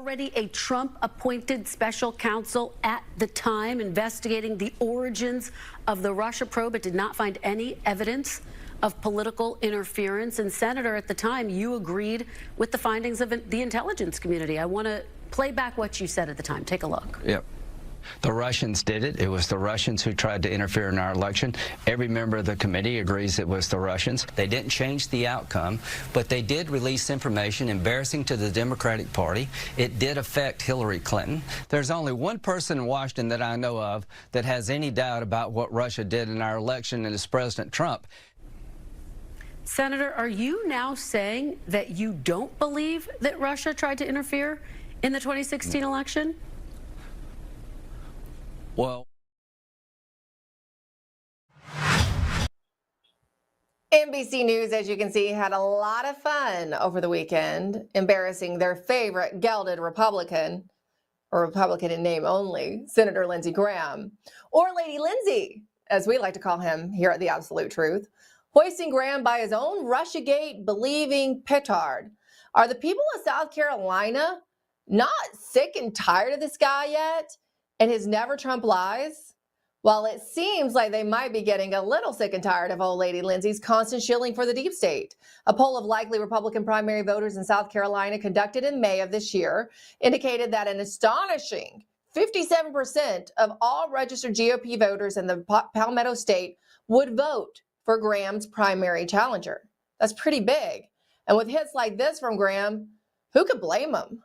already a Trump-appointed special counsel at the time investigating the origins of the Russia probe, but did not find any evidence of political interference. And Senator, at the time, you agreed with the findings of the intelligence community. I want to play back what you said at the time. Take a look. Yep. The Russians did it. It was the Russians who tried to interfere in our election. Every member of the committee agrees it was the Russians. They didn't change the outcome, but they did release information embarrassing to the Democratic Party. It did affect Hillary Clinton. There's only one person in Washington that I know of that has any doubt about what Russia did in our election, and it's President Trump. Senator, are you now saying that you don't believe that Russia tried to interfere in the 2016 election? Well, NBC News, as you can see, had a lot of fun over the weekend, embarrassing their favorite gelded Republican, or Republican in name only, Senator Lindsey Graham, or Lady Lindsey, as we like to call him here at The Absolute Truth, hoisting Graham by his own Russiagate-believing petard. Are the people of South Carolina not sick and tired of this guy yet? And his never Trump lies? While it seems like they might be getting a little sick and tired of old lady Lindsey's constant shilling for the deep state. A poll of likely Republican primary voters in South Carolina conducted in May of this year indicated that an astonishing 57% of all registered GOP voters in the Palmetto State would vote for Graham's primary challenger. That's pretty big. And with hits like this from Graham, who could blame him?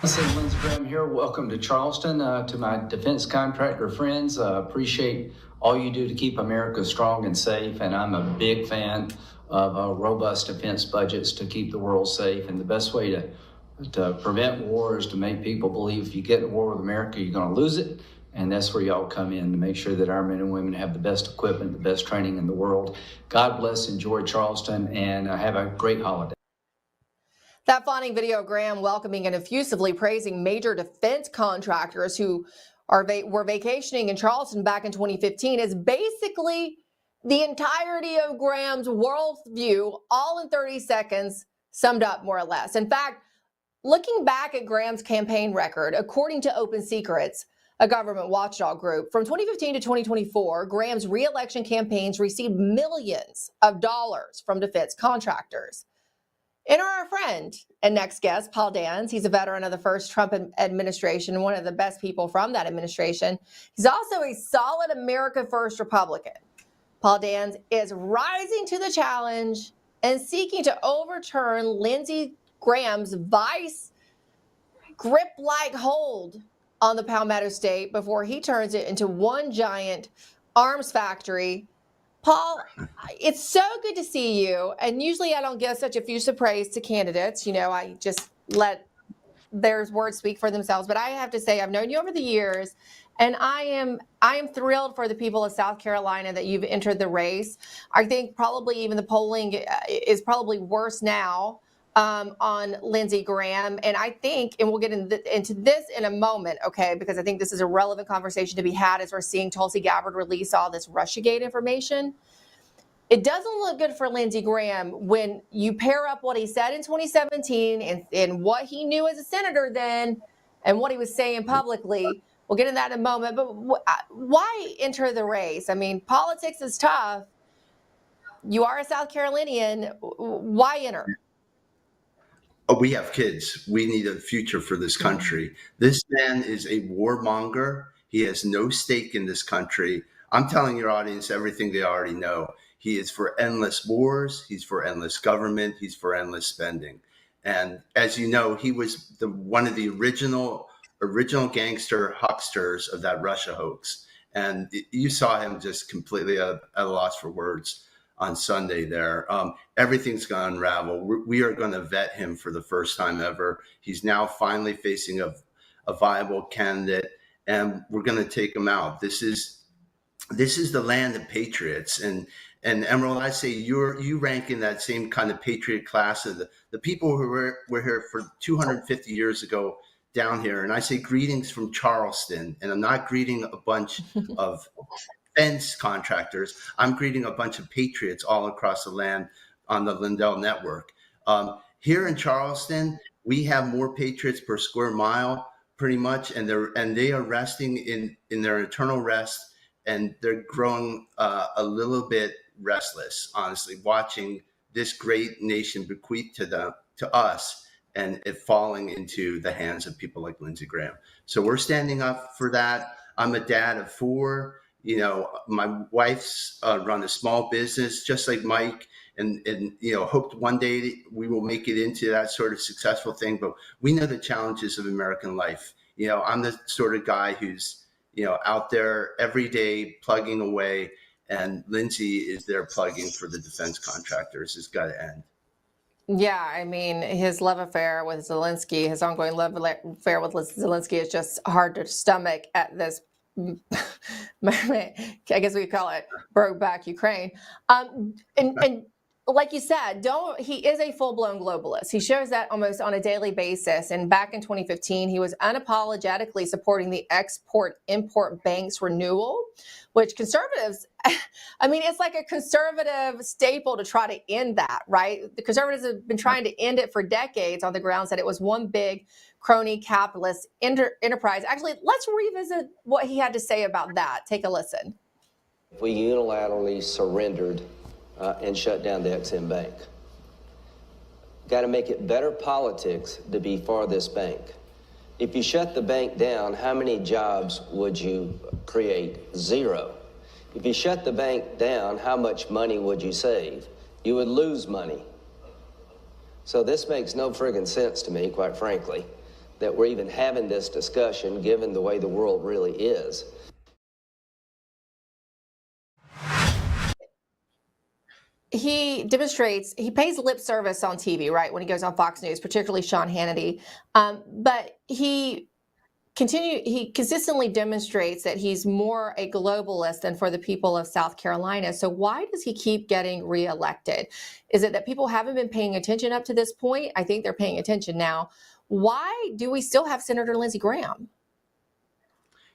Lindsey Graham here. Welcome to Charleston, to my defense contractor friends. Appreciate all you do to keep America strong and safe, and I'm a big fan of robust defense budgets to keep the world safe. And the best way to prevent war is to make people believe if you get in war with America, you're going to lose it. And that's where y'all come in, to make sure that our men and women have the best equipment, the best training in the world. God bless, enjoy Charleston, and have a great holiday. That fawning video of Graham welcoming and effusively praising major defense contractors who were vacationing in Charleston back in 2015 is basically the entirety of Graham's worldview, all in 30 seconds, summed up more or less. In fact, looking back at Graham's campaign record, according to Open Secrets, a government watchdog group, from 2015 to 2024, Graham's re-election campaigns received millions of dollars from defense contractors. Enter our friend and next guest, Paul Dans. He's a veteran of the first Trump administration, one of the best people from that administration. He's also a solid America First Republican. Paul Dans is rising to the challenge and seeking to overturn Lindsey Graham's vice grip-like hold on the Palmetto State before he turns it into one giant arms factory. Paul, it's so good to see you. And usually I don't give such effusive praise to candidates. You know, I just let their words speak for themselves. But I have to say, I've known you over the years, and I am thrilled for the people of South Carolina that you've entered the race. I think probably even the polling is probably worse now on Lindsey Graham. And I think, and we'll get into this in a moment, okay, because I think this is a relevant conversation to be had as we're seeing Tulsi Gabbard release all this Russiagate information. It doesn't look good for Lindsey Graham when you pair up what he said in 2017 and what he knew as a senator then and what he was saying publicly. We'll get into that in a moment. But why enter the race? I mean, politics is tough. You are a South Carolinian. Why enter? Oh, we have kids. We need a future for this country. This man is a warmonger. He has no stake in this country. I'm telling your audience everything they already know. He is for endless wars. He's for endless government. He's for endless spending. And as you know, he was one of the original gangster hucksters of that Russia hoax. And you saw him just completely at a loss for words on Sunday there. Everything's going to unravel. We are going to vet him for the first time ever. He's now finally facing a viable candidate, and we're going to take him out. This is the land of patriots. And Emerald, I say you rank in that same kind of patriot class of the people who were here for 250 years ago down here. And I say greetings from Charleston, and I'm not greeting a bunch of defense contractors. I'm greeting a bunch of patriots all across the land on the Lindell network. Here in Charleston, we have more patriots per square mile, pretty much, and they are resting in their eternal rest, and they're growing a little bit restless, honestly, watching this great nation bequeathed to us, and it falling into the hands of people like Lindsey Graham. So we're standing up for that. I'm a dad of 4. You know, my wife's run a small business, just like Mike, and you know, hoped one day we will make it into that sort of successful thing. But we know the challenges of American life. You know, I'm the sort of guy who's, you know, out there every day plugging away, and Lindsey is there plugging for the defense contractors. It's got to end. Yeah, I mean, his love affair with Zelensky, his ongoing love affair with Zelensky is just hard to stomach at this moment. I guess we call it broke back Ukraine. And like you said, he is a full-blown globalist. He shows that almost on a daily basis. And back in 2015, he was unapologetically supporting the Export-Import Bank's renewal, which conservatives, I mean, it's like a conservative staple to try to end that, right? The conservatives have been trying to end it for decades on the grounds that it was one big crony capitalist enterprise. Actually, let's revisit what he had to say about that. Take a listen. We unilaterally surrendered and shut down the Ex-Im Bank. Got to make it better politics to be for this bank. If you shut the bank down, how many jobs would you create? 0. If you shut the bank down, how much money would you save? You would lose money. So this makes no friggin' sense to me, quite frankly, that we're even having this discussion given the way the world really is. He pays lip service on TV, right, when he goes on Fox News, particularly Sean Hannity. But he consistently demonstrates that he's more a globalist than for the people of South Carolina. So why does he keep getting reelected? Is it that people haven't been paying attention up to this point? I think they're paying attention now. Why do we still have Senator Lindsey Graham?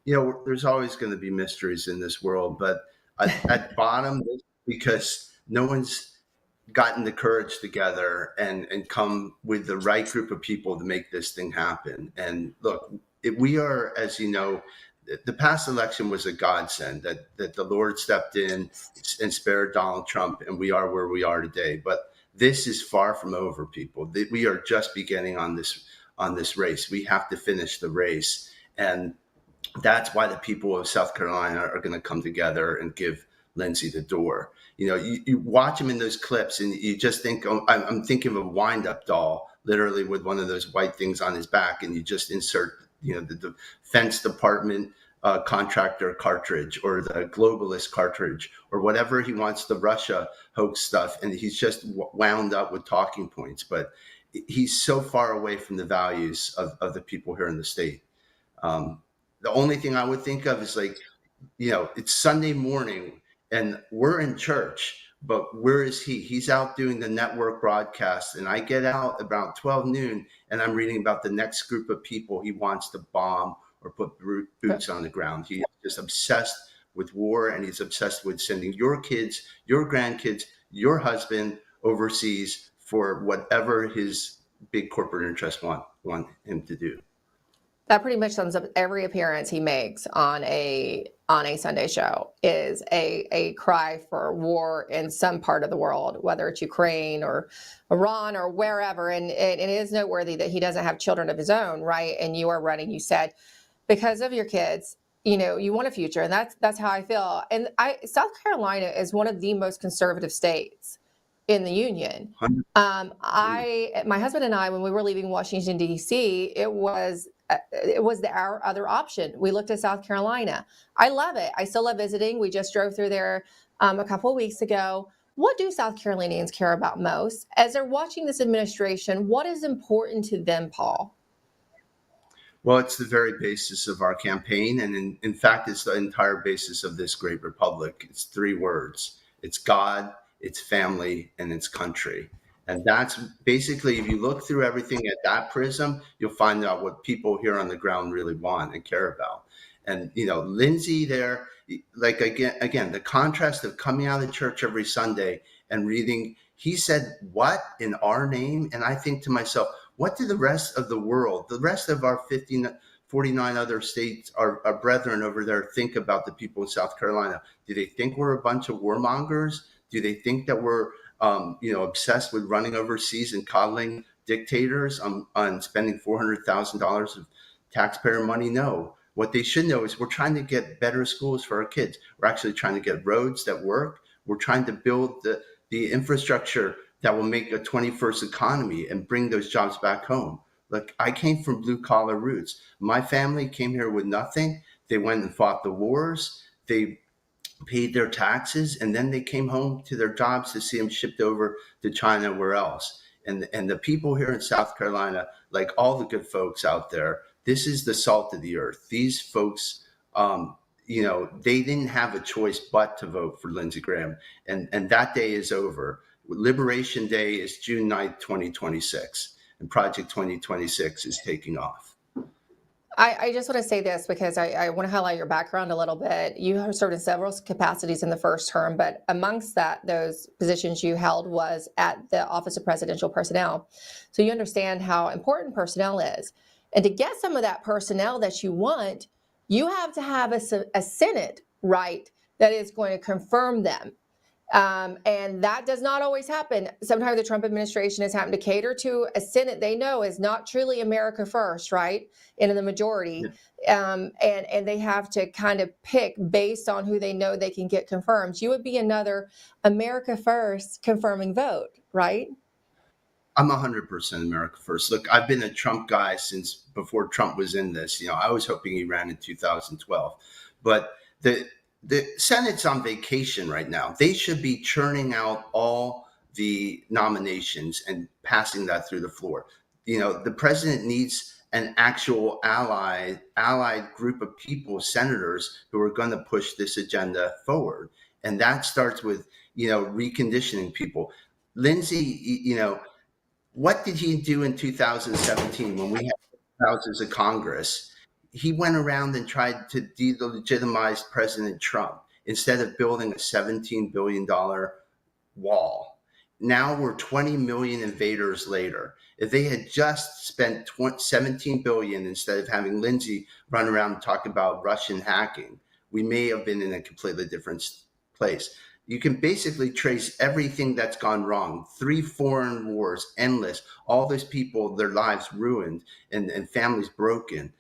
You know, there's always going to be mysteries in this world, but at bottom, because no one's gotten the courage together and come with the right group of people to make this thing happen. And look, we are, as you know, the past election was a godsend that the Lord stepped in and spared Donald Trump, and we are where we are today. But this is far from over, people. We are just beginning on this race. We have to finish the race. And that's why the people of South Carolina are going to come together and give Lindsey the door. You know, you watch him in those clips and you just think, oh, I'm thinking of a wind-up doll, literally with one of those white things on his back, and you just insert, you know, the Defense Department contractor cartridge or the globalist cartridge or whatever he wants, the Russia hoax stuff, and he's just wound up with talking points. But he's so far away from the values of the people here in the state. The only thing I would think of is, like, you know, it's Sunday morning and we're in church, but where is he? He's out doing the network broadcast, and I get out about 12 noon and I'm reading about the next group of people he wants to bomb or put boots on the ground. He's just obsessed with war, and he's obsessed with sending your kids, your grandkids, your husband overseas for whatever his big corporate interests want him to do. That pretty much sums up every appearance he makes on a Sunday show is a cry for war in some part of the world, whether it's Ukraine or Iran or wherever. And it is noteworthy that he doesn't have children of his own, right? And you are running, you said, because of your kids, you know, you want a future. And that's how I feel. And South Carolina is one of the most conservative states in the union. My husband and I, when we were leaving Washington, D.C., it was our other option. We looked at South Carolina. I love it. I still love visiting. We just drove through there a couple of weeks ago. What do South Carolinians care about most? As they're watching this administration, what is important to them, Paul? Well, it's the very basis of our campaign. And in fact, it's the entire basis of this great republic. It's 3 words. It's God, it's family, and it's country. And that's basically, if you look through everything at that prism, you'll find out what people here on the ground really want and care about. And, you know, Lindsey there, like, again, the contrast of coming out of church every Sunday and reading, he said, what in our name? And I think to myself, What do the rest of the world, the rest of our 49 other states, our brethren over there, think about the people in South Carolina? Do they think we're a bunch of warmongers? Do they think that we're, obsessed with running overseas and coddling dictators on spending $400,000 of taxpayer money? No. What they should know is we're trying to get better schools for our kids. We're actually trying to get roads that work. We're trying to build the infrastructure that will make a 21st economy and bring those jobs back home. Look, I came from blue collar roots. My family came here with nothing. They went and fought the wars. They paid their taxes, and then they came home to their jobs to see them shipped over to China, where else. And the people here in South Carolina, like all the good folks out there, this is the salt of the earth. These folks, they didn't have a choice but to vote for Lindsey Graham. And that day is over. Liberation Day is June 9th, 2026. And Project 2026 is taking off. I just want to say this because I want to highlight your background a little bit. You served in several capacities in the first term, but amongst those positions you held was at the Office of Presidential Personnel. So you understand how important personnel is. And to get some of that personnel that you want, you have to have a Senate, right, that is going to confirm them. And that does not always happen. Sometimes the Trump administration has happened to cater to a Senate they know is not truly America first, right? And in the majority. And they have to kind of pick based on who they know they can get confirmed. You would be another America first confirming vote, right? I'm 100% America first. Look, I've been a Trump guy since before Trump was in this. I was hoping he ran in 2012. But the Senate's on vacation right now. They should be churning out all the nominations and passing that through the floor. The president needs an actual allied group of people, senators, who are going to push this agenda forward. And that starts with, reconditioning people. Lindsey, what did he do in 2017 when we had houses of Congress? He went around and tried to delegitimize President Trump instead of building a $17 billion wall. Now we're 20 million invaders later. If they had just spent 17 billion instead of having Lindsey run around and talk about Russian hacking, we may have been in a completely different place. You can basically trace everything that's gone wrong. 3 foreign wars, endless, all those people, their lives ruined and families broken.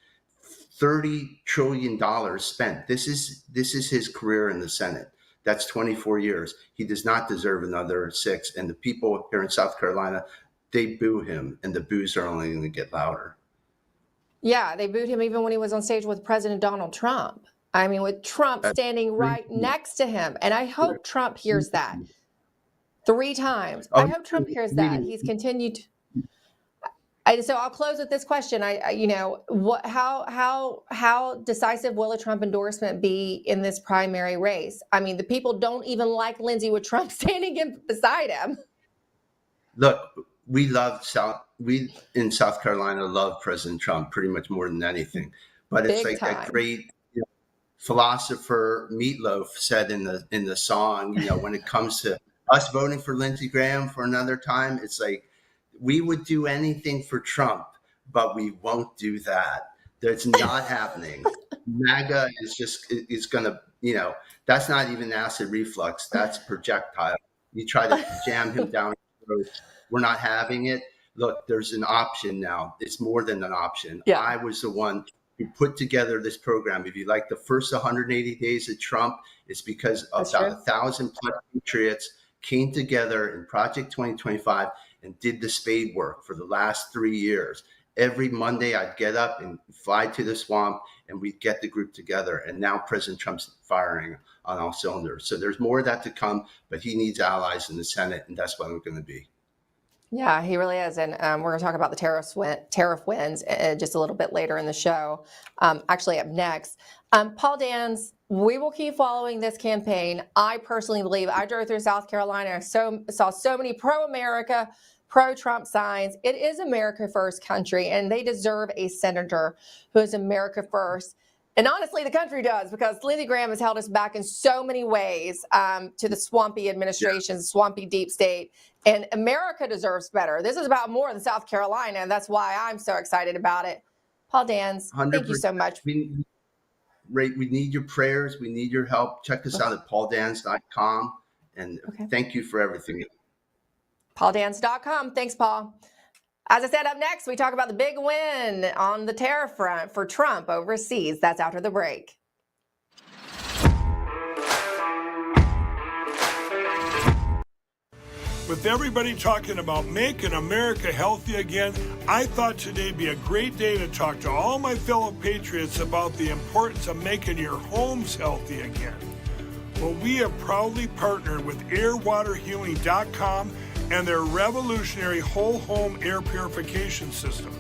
$30 trillion spent. This is his career in the Senate. That's 24 years. He does not deserve another 6. And the people here in South Carolina, they boo him, and the boos are only going to get louder. Yeah, they booed him even when he was on stage with President Donald Trump. I mean, with Trump standing right next to him. And I hope Trump hears that 3 times. I hope Trump hears that. He's continued. So I'll close with this question. How decisive will a Trump endorsement be in this primary race? I mean, the people don't even like Lindsey with Trump standing beside him. Look, we in South Carolina love President Trump pretty much more than anything. But it's Big like time. that great philosopher Meatloaf said in the song, when it comes to us voting for Lindsey Graham for another time, it's like, we would do anything for Trump, but we won't do that. That's not happening. MAGA is going to, that's not even acid reflux. That's projectile. You try to jam him down the throat. We're not having it. Look, there's an option now. It's more than an option. Yeah. I was the one who put together this program. If you like the first 180 days of Trump, it's because about 1,000+ patriots came together in Project 2025 and did the spade work for the last 3 years. Every Monday I'd get up and fly to the swamp and we'd get the group together. And now President Trump's firing on all cylinders. So there's more of that to come, but he needs allies in the Senate, and that's what we're going to be. Yeah, he really is. And we're going to talk about the tariff wins just a little bit later in the show. Actually, up next. Paul Dans, we will keep following this campaign. I personally believe, I drove through South Carolina, saw so many pro-America, pro-Trump signs. It is America first country, and they deserve a senator who is America first. And honestly, the country does, because Lindsey Graham has held us back in so many ways to the swampy administration, swampy deep state. And America deserves better. This is about more than South Carolina, and that's why I'm so excited about it. Paul Dans, thank you so much. We need your prayers. We need your help. Check us out at pauldans.com. And thank you for everything. pauldans.com. Thanks, Paul. As I said, up next, we talk about the big win on the tariff front for Trump overseas. That's after the break. With everybody talking about making America healthy again, I thought today'd be a great day to talk to all my fellow patriots about the importance of making your homes healthy again. Well, we have proudly partnered with airwaterhealing.com and their revolutionary whole home air purification system.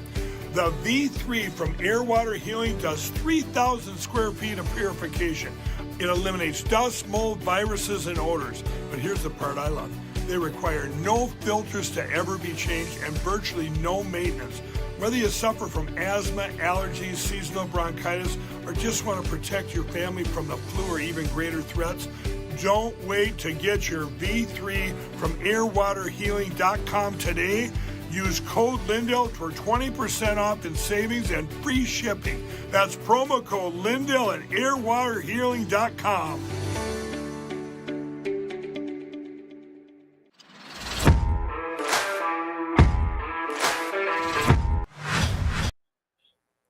The V3 from Air Water Healing does 3,000 square feet of purification. It eliminates dust, mold, viruses, and odors. But here's the part I love. They require no filters to ever be changed and virtually no maintenance. Whether you suffer from asthma, allergies, seasonal bronchitis, or just want to protect your family from the flu or even greater threats, don't wait to get your V3 from airwaterhealing.com today. Use code Lindell for 20% off in savings and free shipping. That's promo code Lindell at airwaterhealing.com.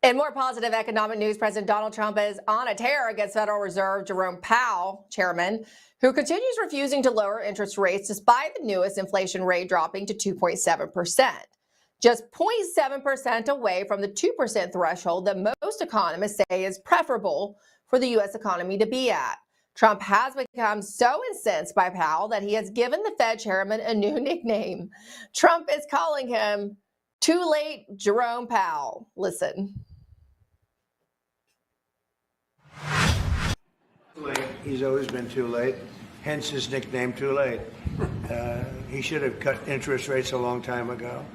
In more positive economic news, President Donald Trump is on a tear against Federal Reserve Jerome Powell, chairman, who continues refusing to lower interest rates despite the newest inflation rate dropping to 2.7%. Just 0.7% away from the 2% threshold that most economists say is preferable for the U.S. economy to be at. Trump has become so incensed by Powell that he has given the Fed chairman a new nickname. Trump is calling him Too Late Jerome Powell. Listen. He's always been too late, hence his nickname, Too Late. He should have cut interest rates a long time ago.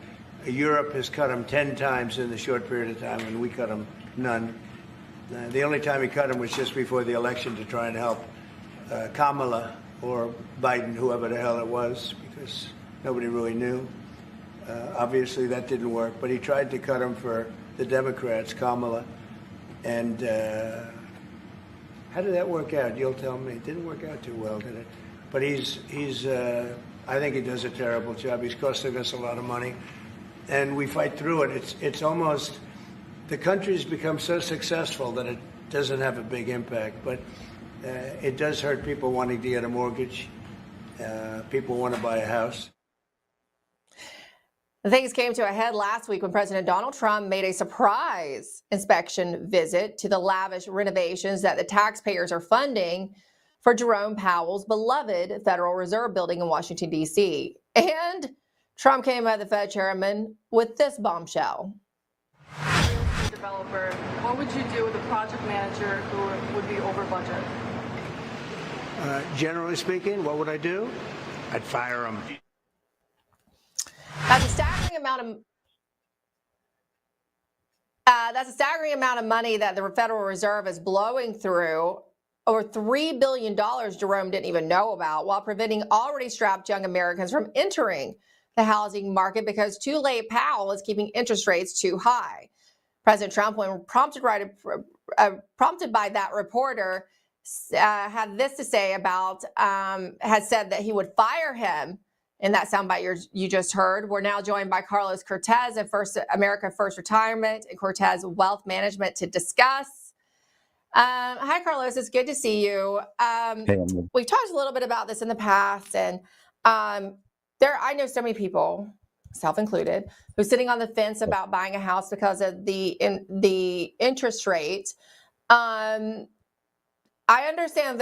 Europe has cut them 10 times in the short period of time, and we cut them none. The only time he cut them was just before the election to try and help Kamala or Biden, whoever the hell it was, because nobody really knew. Obviously, that didn't work, but he tried to cut them for the Democrats, Kamala, and how did that work out? You'll tell me. It didn't work out too well, did it? But I think he does a terrible job. He's costing us a lot of money, and we fight through it. It's almost, the country's become so successful that it doesn't have a big impact, but it does hurt people wanting to get a mortgage. People want to buy a house. Things came to a head last week when President Donald Trump made a surprise inspection visit to the lavish renovations that the taxpayers are funding for Jerome Powell's beloved Federal Reserve building in Washington, D.C. And Trump came at the Fed chairman with this bombshell. Developer, what would you do with a project manager who would be over budget? Generally speaking, what would I do? I'd fire him. That's a staggering amount of money that the Federal Reserve is blowing through. Over $3 billion Jerome didn't even know about, while preventing already strapped young Americans from entering the housing market because Too Late Powell is keeping interest rates too high. President Trump, when prompted by that reporter, had this to say about, had said that he would fire him. In that soundbite you just heard. We're now joined by Carlos Cortez of America First Retirement and Cortez Wealth Management to discuss. Hi, Carlos. It's good to see you. We've talked a little bit about this in the past, and I know so many people, self included, who's sitting on the fence about buying a house because of the interest rate. I understand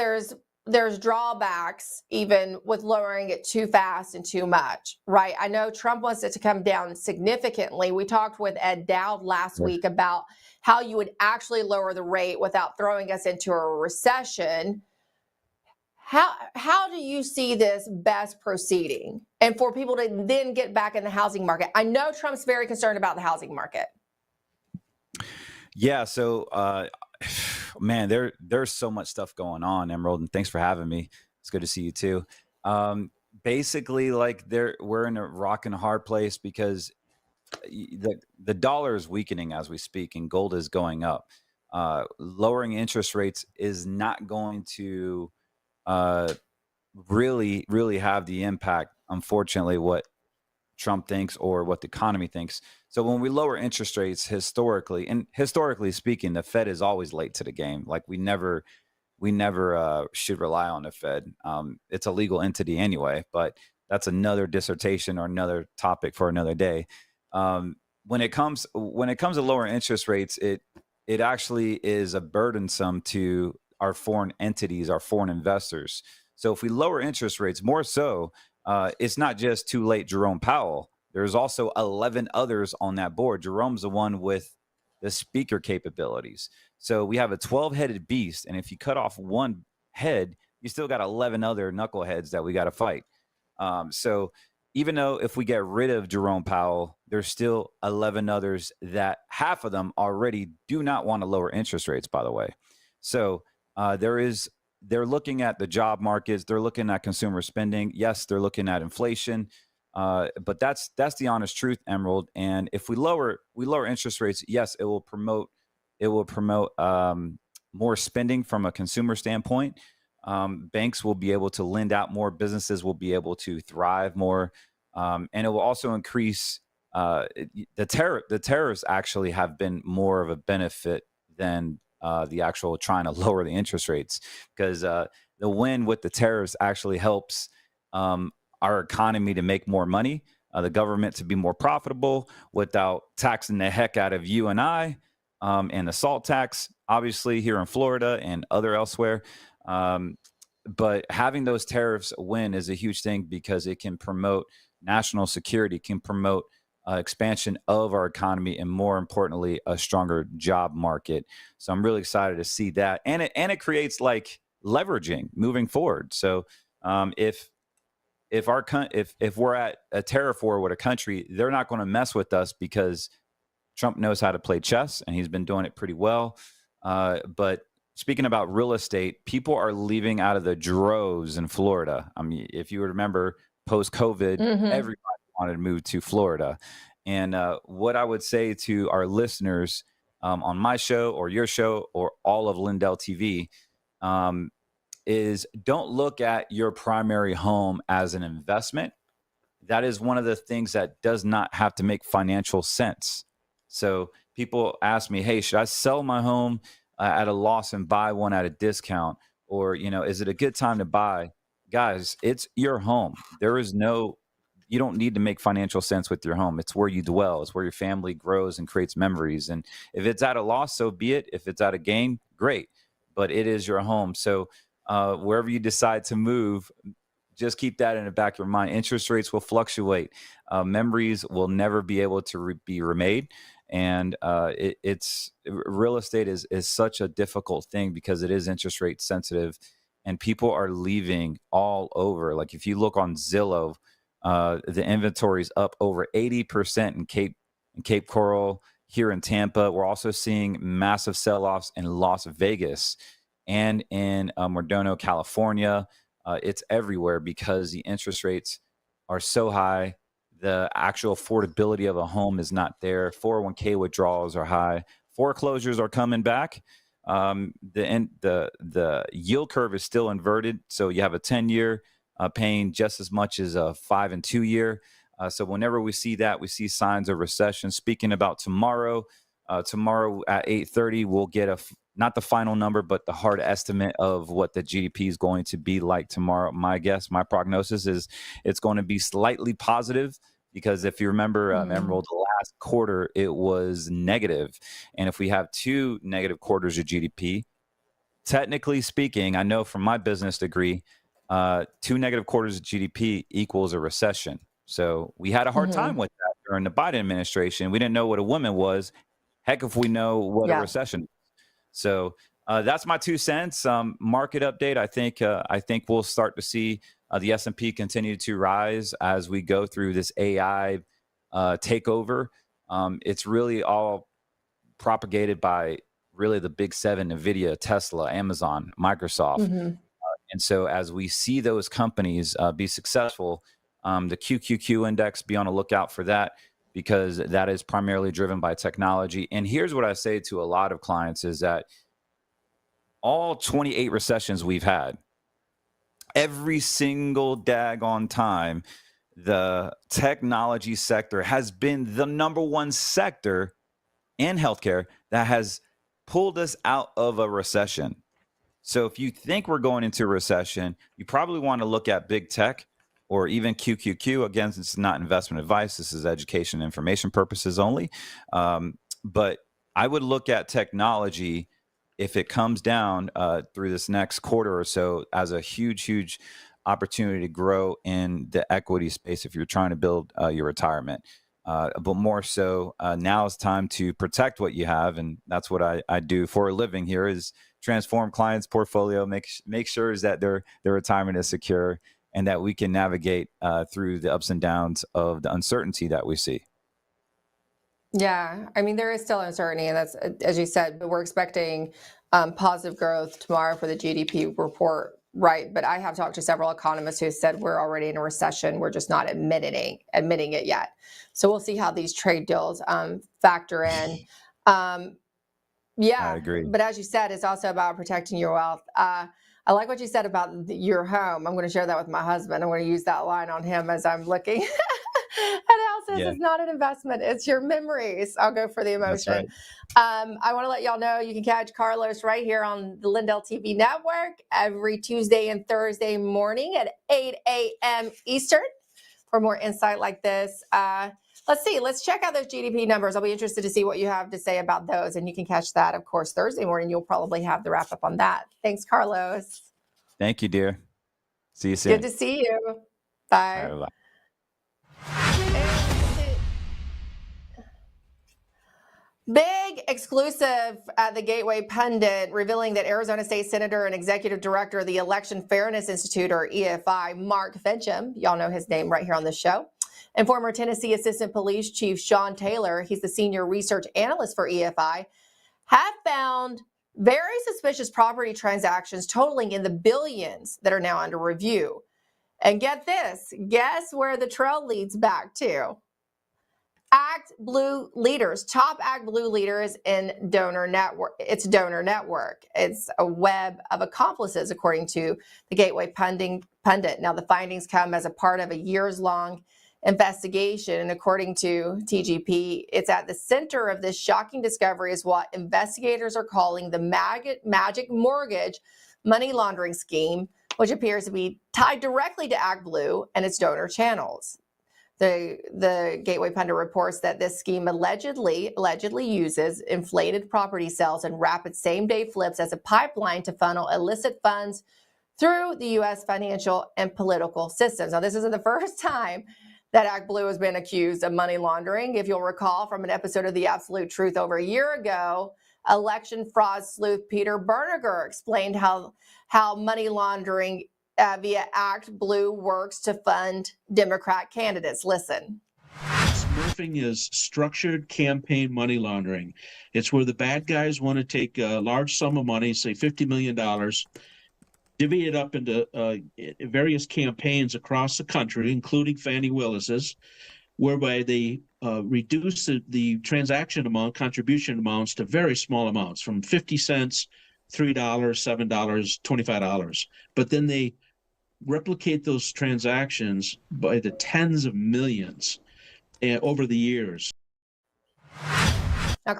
there's drawbacks even with lowering it too fast and too much, right? I know Trump wants it to come down significantly. We talked with Ed Dowd last week about how you would actually lower the rate without throwing us into a recession. How do you see this best proceeding? And for people to then get back in the housing market? I know Trump's very concerned about the housing market. Yeah, so Man, there's so much stuff going on, Emerald, and thanks for having me. It's good to see you too. Basically, like we're in a rock and a hard place because the dollar is weakening as we speak, and gold is going up. Lowering interest rates is not going to uh, really have the impact, unfortunately, what Trump thinks or what the economy thinks. So when we lower interest rates historically speaking, the Fed is always late to the game. Like we never should rely on the Fed. It's a legal entity anyway, but that's another dissertation or another topic for another day. When it comes to lower interest rates, it actually is a burdensome to our foreign entities, our foreign investors. So if we lower interest rates more so, it's not just too late Jerome Powell. There's also 11 others on that board. Jerome's the one with the speaker capabilities. So we have a 12-headed beast. And if you cut off one head, you still got 11 other knuckleheads that we got to fight. So even though if we get rid of Jerome Powell, there's still 11 others that half of them already do not want to lower interest rates, by the way. So they're looking at the job markets. They're looking at consumer spending. Yes, they're looking at inflation. But that's the honest truth, Emerald. And if we lower interest rates, yes, it will promote more spending from a consumer standpoint. Banks will be able to lend out more. Businesses will be able to thrive more, and it will also increase the tariffs. Actually, have been more of a benefit than the actual trying to lower the interest rates, because the win with the tariffs actually helps our economy to make more money, the government to be more profitable without taxing the heck out of you and I, and the SALT tax, obviously here in Florida and other elsewhere. But having those tariffs win is a huge thing because it can promote national security, can promote expansion of our economy, and more importantly, a stronger job market. So I'm really excited to see that, and it creates like leveraging moving forward. So if we're at a tariff war with a country, they're not going to mess with us because Trump knows how to play chess, and he's been doing it pretty well. But speaking about real estate, people are leaving out of the droves in Florida. I mean, if you remember post-COVID, everybody wanted to move to Florida. And what I would say to our listeners on my show or your show or all of LindellTV is don't look at your primary home as an investment. That is one of the things that does not have to make financial sense. So people ask me, hey, should I sell my home at a loss and buy one at a discount? Or, is it a good time to buy? Guys, it's your home. You don't need to make financial sense with your home. It's where you dwell. It's where your family grows and creates memories. And if it's at a loss, so be it. If it's at a gain, great. But it is your home. So wherever you decide to move, just keep that in the back of your mind. Interest rates will fluctuate. Memories will never be able to be remade. And it's real estate is such a difficult thing because it is interest rate sensitive, and people are leaving all over. Like if you look on Zillow, the inventory is up over 80% in Cape Coral, here in Tampa. We're also seeing massive sell-offs in Las Vegas and in Mordano, California. It's everywhere because the interest rates are so high. The actual affordability of a home is not there. 401k withdrawals are high. Foreclosures are coming back. The yield curve is still inverted. So you have a 10-year paying just as much as a 5 and 2 year. So whenever we see that, we see signs of recession. Speaking about tomorrow at 8:30, we'll get not the final number, but the hard estimate of what the GDP is going to be like tomorrow. My prognosis is it's going to be slightly positive because if you remember, Emerald, the last quarter, it was negative. And if we have 2 negative quarters of GDP, technically speaking, I know from my business degree, 2 negative quarters of GDP equals a recession. So we had a hard time with that during the Biden administration. We didn't know what a woman was. Heck, if we know what a recession is. So that's my 2 cents. Market update. I think we'll start to see the S&P continue to rise as we go through this AI takeover. It's really all propagated by really the big seven: Nvidia, Tesla, Amazon, Microsoft. Hmm. And so as we see those companies be successful, the QQQ index, be on the lookout for that, because that is primarily driven by technology. And here's what I say to a lot of clients is that all 28 recessions we've had, every single daggone time, the technology sector has been the number one sector in healthcare that has pulled us out of a recession. So if you think we're going into a recession, you probably want to look at big tech or even QQQ. Again, this is not investment advice. This is education and information purposes only. But I would look at technology, if it comes down through this next quarter or so, as a huge, huge opportunity to grow in the equity space if you're trying to build your retirement. But more so, now is time to protect what you have. And that's what I do for a living here, is transform clients' portfolio, make sure is that their retirement is secure, and that we can navigate through the ups and downs of the uncertainty that we see. Yeah, I mean, there is still uncertainty, and that's, as you said, but we're expecting positive growth tomorrow for the GDP report, right? But I have talked to several economists who said we're already in a recession. We're just not admitting it yet. So we'll see how these trade deals factor in. Yeah, I agree. but as you said, it's also about protecting your wealth. I like what you said about your home. I'm going to share that with my husband. I'm going to use that line on him as I'm looking at houses. Yeah. It's not an investment. It's your memories. I'll go for the That's emotion. right. I want to let y'all know you can catch Carlos right here on the LindellTV network every Tuesday and Thursday morning at 8 a.m. Eastern for more insight like this. Let's see. Let's check out those GDP numbers. I'll be interested to see what you have to say about those. And you can catch that, of course, Thursday morning. You'll probably have the wrap up on that. Thanks, Carlos. Thank you, dear. See you soon. Good to see you. Bye. All right, bye. Big exclusive at the Gateway Pundit, revealing that Arizona State Senator and Executive Director of the Election Fairness Institute, or EFI, Mark Fincham, y'all know his name right here on the show, and former Tennessee Assistant Police Chief Sean Taylor, he's the Senior Research Analyst for EFI, have found very suspicious property transactions totaling in the billions that are now under review. And get this, guess where the trail leads back to? Act Blue leaders, top Act Blue leaders in Donor Network. It's Donor Network. It's a web of accomplices, according to the Gateway Pundit. Now, the findings come as a part of a years-long investigation, and according to TGP, it's at the center of this shocking discovery is what investigators are calling the magic mortgage money laundering scheme, which appears to be tied directly to Act Blue and its donor channels. The Gateway Pundit reports that this scheme allegedly uses inflated property sales and rapid same-day flips as a pipeline to funnel illicit funds through the U.S. financial and political systems. Now, this isn't the first time that Act Blue has been accused of money laundering. If you'll recall from an episode of The Absolute Truth over a year ago, election fraud sleuth Peter Berniger explained how money laundering via Act Blue works to fund Democrat candidates. Listen. Smurfing is structured campaign money laundering. It's where the bad guys want to take a large sum of money, say $50 million, divvy it up into various campaigns across the country, including Fannie Willis's, whereby they reduce the transaction amount, contribution amounts to very small amounts, from 50 cents, $3, $7, $25. But then they replicate those transactions by the tens of millions over the years. Now,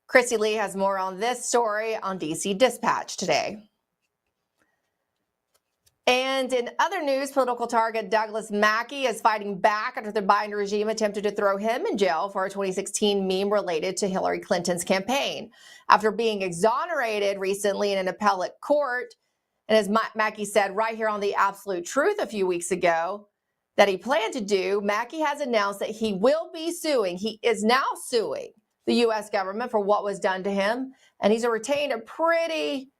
Christy Lee has more on this story on DC Dispatch today. And in other news, political target Douglas Mackey is fighting back after the Biden regime attempted to throw him in jail for a 2016 meme related to Hillary Clinton's campaign. After being exonerated recently in an appellate court, and as Mackey said right here on The Absolute Truth a few weeks ago that he planned to do, Mackey has announced that he will be suing. He is now suing the U.S. government for what was done to him. And he's retained a pretty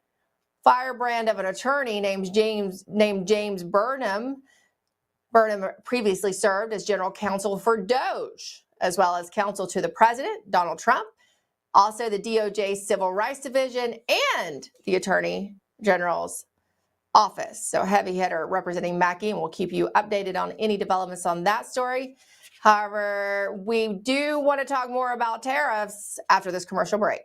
firebrand of an attorney named James Burnham. Burnham previously served as general counsel for DOJ, as well as counsel to the president, Donald Trump, also the DOJ Civil Rights Division, and the Attorney General's office. So heavy hitter representing Mackey, and we'll keep you updated on any developments on that story. However, we do want to talk more about tariffs after this commercial break.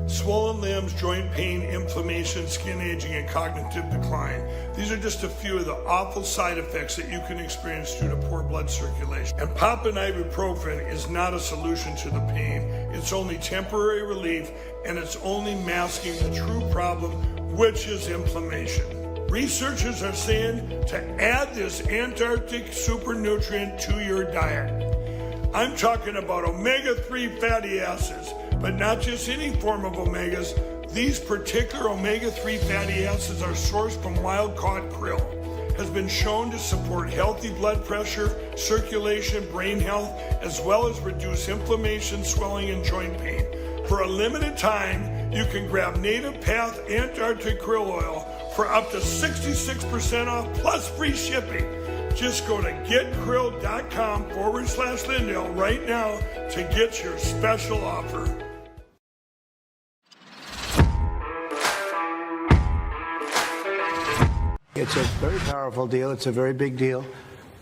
Swollen limbs, joint pain, inflammation, skin aging, and cognitive decline. These are just a few of the awful side effects that you can experience due to poor blood circulation. And popping ibuprofen is not a solution to the pain. It's only temporary relief, and it's only masking the true problem, which is inflammation. Researchers are saying to add this Antarctic super nutrient to your diet. I'm talking about omega-3 fatty acids, but not just any form of omegas. These particular omega-3 fatty acids are sourced from wild-caught krill. Has been shown to support healthy blood pressure, circulation, brain health, as well as reduce inflammation, swelling, and joint pain. For a limited time, you can grab Native Path Antarctic Krill Oil for up to 66% off plus free shipping. Just go to getkrill.com/Lindell right now to get your special offer. It's a very powerful deal. It's a very big deal.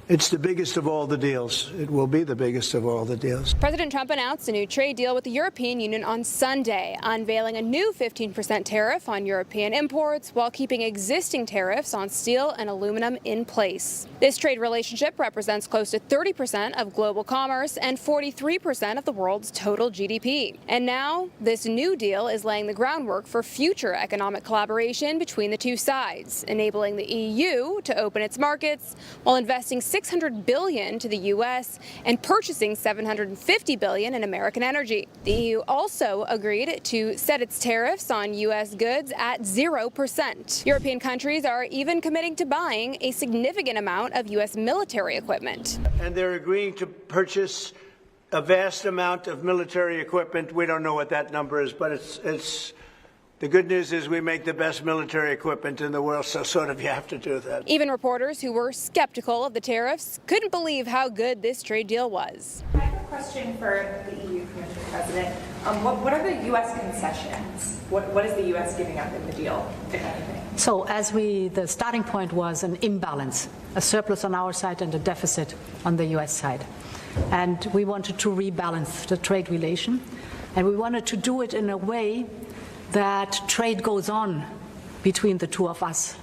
It's the biggest of all the deals. It will be the biggest of all the deals. President Trump announced a new trade deal with the European Union on Sunday, unveiling a new 15% tariff on European imports while keeping existing tariffs on steel and aluminum in place. This trade relationship represents close to 30% of global commerce and 43% of the world's total GDP. And now, this new deal is laying the groundwork for future economic collaboration between the two sides, enabling the EU to open its markets while investing $600 billion to the U.S. and purchasing $750 billion in American energy. The EU also agreed to set its tariffs on U.S. goods at 0%. European countries are even committing to buying a significant amount of U.S. military equipment. And they're agreeing to purchase a vast amount of military equipment. We don't know what that number is, but it's the good news is we make the best military equipment in the world, so sort of you have to do that. Even reporters who were skeptical of the tariffs couldn't believe how good this trade deal was. I have a question for the EU Commission President. What are the U.S. concessions? What is the U.S. giving up in the deal, if anything? So the starting point was an imbalance, a surplus on our side and a deficit on the U.S. side. And we wanted to rebalance the trade relation. And we wanted to do it in a way that trade goes on between the two of us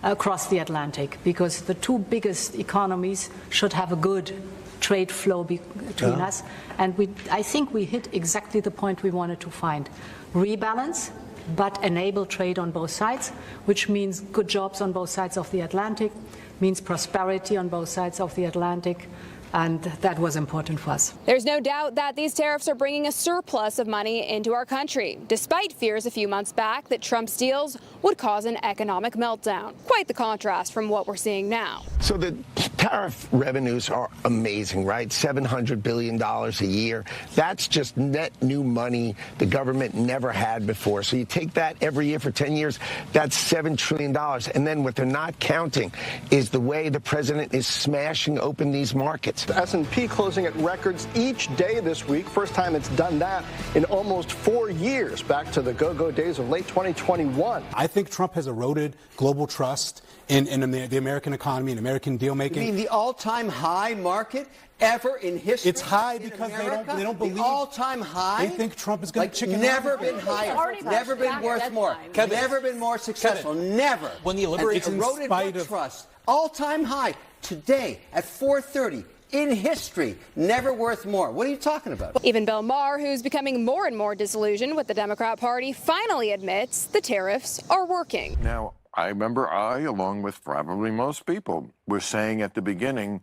across the Atlantic, because the two biggest economies should have a good trade flow between us. And I think we hit exactly the point we wanted to find. Rebalance, but enable trade on both sides, which means good jobs on both sides of the Atlantic, means prosperity on both sides of the Atlantic. And that was important for us. There's no doubt that these tariffs are bringing a surplus of money into our country, despite fears a few months back that Trump's deals would cause an economic meltdown. Quite the contrast from what we're seeing now. So the tariff revenues are amazing, right? $700 billion a year. That's just net new money the government never had before. So you take that every year for 10 years, that's $7 trillion. And then what they're not counting is the way the president is smashing open these markets. The S&P closing at records each day this week. First time it's done that in almost 4 years, back to the go-go days of late 2021. I think Trump has eroded global trust in the American economy and American deal-making. You mean the all-time high market ever in history? It's high because they don't believe. The all-time high? They think Trump is going to chicken out. Never been higher. Never been worth more. Never been more successful. Never. When the liberation eroded my trust. All-time high today at 4:30. In history, never worth more. What are you talking about? Even Bill Maher, who's becoming more and more disillusioned with the Democrat Party, finally admits the tariffs are working. Now, I remember along with probably most people, were saying at the beginning,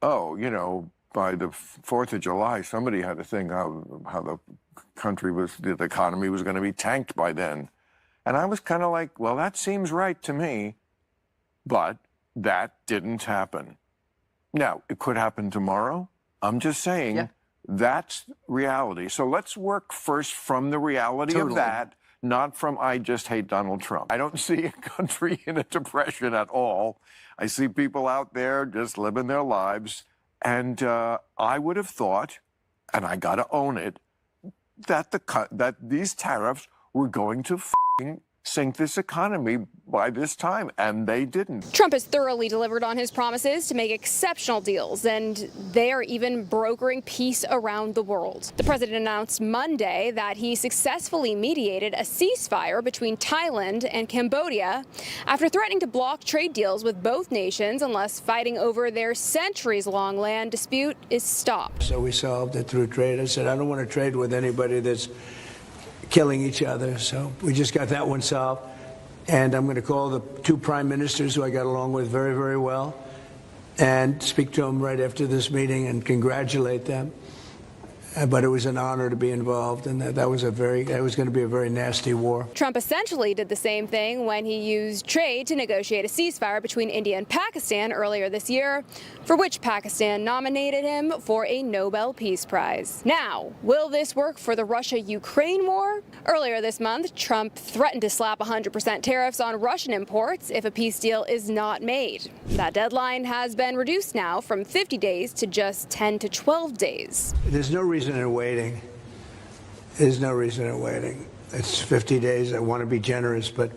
oh, you know, by the 4th of July, somebody had to think how the country was, the economy was going to be tanked by then. And I was kind of like, well, that seems right to me, but that didn't happen. Now, it could happen tomorrow. I'm just saying that's reality. So let's work first from the reality of that, not from I just hate Donald Trump. I don't see a country in a depression at all. I see people out there just living their lives. And I would have thought, and I got to own it, that that these tariffs were going to sink this economy by this time, and they didn't. Trump has thoroughly delivered on his promises to make exceptional deals, and they are even brokering peace around the world. The president announced Monday that he successfully mediated a ceasefire between Thailand and Cambodia after threatening to block trade deals with both nations unless fighting over their centuries-long land dispute is stopped. So we solved it through trade. I said, I don't want to trade with anybody that's killing each other. So we just got that one solved. And I'm going to call the two prime ministers who I got along with very, very well and speak to them right after this meeting and congratulate them. But it was an honor to be involved, and that was going to be a very nasty war. Trump essentially did the same thing when he used trade to negotiate a ceasefire between India and Pakistan earlier this year, for which Pakistan nominated him for a Nobel Peace Prize. Now, will this work for the Russia-Ukraine war? Earlier this month, Trump threatened to slap 100% tariffs on Russian imports if a peace deal is not made. That deadline has been reduced now from 50 days to just 10 to 12 days. There's no reason in waiting. There's no reason in waiting. It's 50 days. I want to be generous, but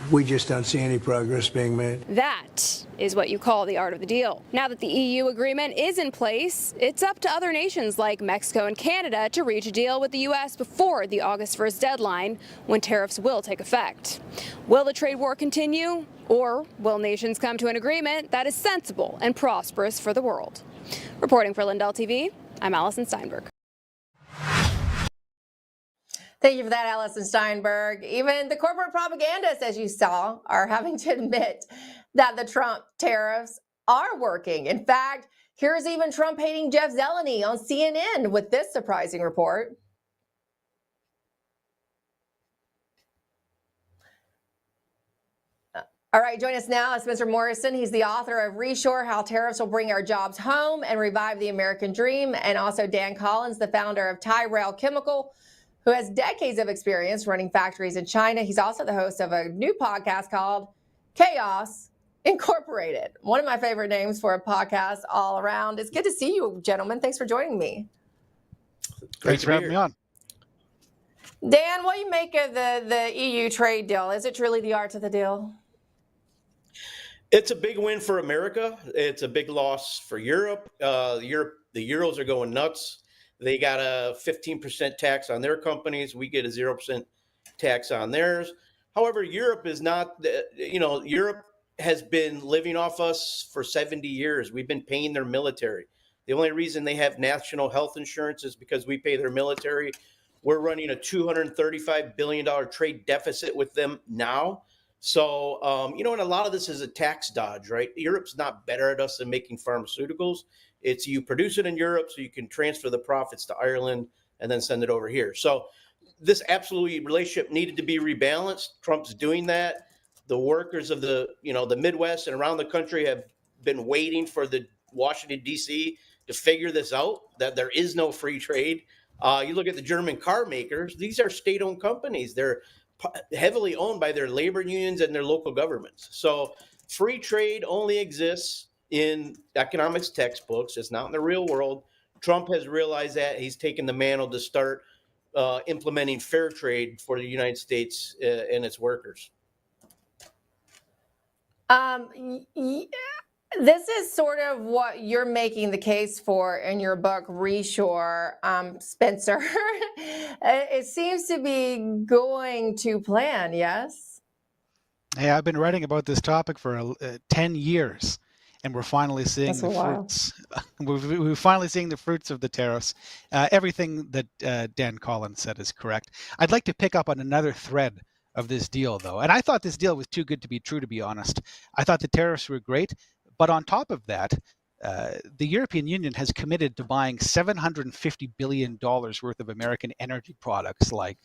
we just don't see any progress being made. That is what you call the art of the deal. Now that the EU agreement is in place, it's up to other nations like Mexico and Canada to reach a deal with the U.S. before the August 1st deadline, when tariffs will take effect. Will the trade war continue, or will nations come to an agreement that is sensible and prosperous for the world? Reporting for LindellTV, I'm Allison Steinberg. Thank you for that, Allison Steinberg. Even the corporate propagandists, as you saw, are having to admit that the Trump tariffs are working. In fact, here's even Trump-hating Jeff Zeleny on CNN with this surprising report. All right, join us now is Spencer Morrison. He's the author of Reshore, How Tariffs Will Bring Our Jobs Home and Revive the American Dream, and also Dan Collins, the founder of Tyrell Chemical, who has decades of experience running factories in China. He's also the host of a new podcast called Chaos Incorporated. One of my favorite names for a podcast all around. It's good to see you, gentlemen. Thanks for joining me. Thanks for having me on. Dan, what do you make of the EU trade deal? Is it truly the art of the deal? It's a big win for America. It's a big loss for Europe. The Euros are going nuts. They got a 15% tax on their companies. We get a 0% tax on theirs. However, Europe is not, Europe has been living off us for 70 years. We've been paying their military. The only reason they have national health insurance is because we pay their military. We're running a $235 billion trade deficit with them now. So, and a lot of this is a tax dodge, right? Europe's not better at us than making pharmaceuticals. It's you produce it in Europe so you can transfer the profits to Ireland and then send it over here. So this absolutely relationship needed to be rebalanced. Trump's doing that. The workers of the Midwest and around the country have been waiting for the Washington, D.C. to figure this out, that there is no free trade. You look at the German car makers. These are state-owned companies. They're heavily owned by their labor unions and their local governments. So free trade only exists in economics textbooks. It's not in the real world. Trump has realized that. He's taken the mantle to start implementing fair trade for the United States and its workers. This is sort of what you're making the case for in your book, Reshore, Spencer. It seems to be going to plan, yes? Hey, I've been writing about this topic for 10 years, and we're finally seeing the fruits. We're finally seeing the fruits of the tariffs. Everything that Dan Collins said is correct. I'd like to pick up on another thread of this deal, though. And I thought this deal was too good to be true, to be honest. I thought the tariffs were great. But on top of that, the European Union has committed to buying $750 billion worth of American energy products like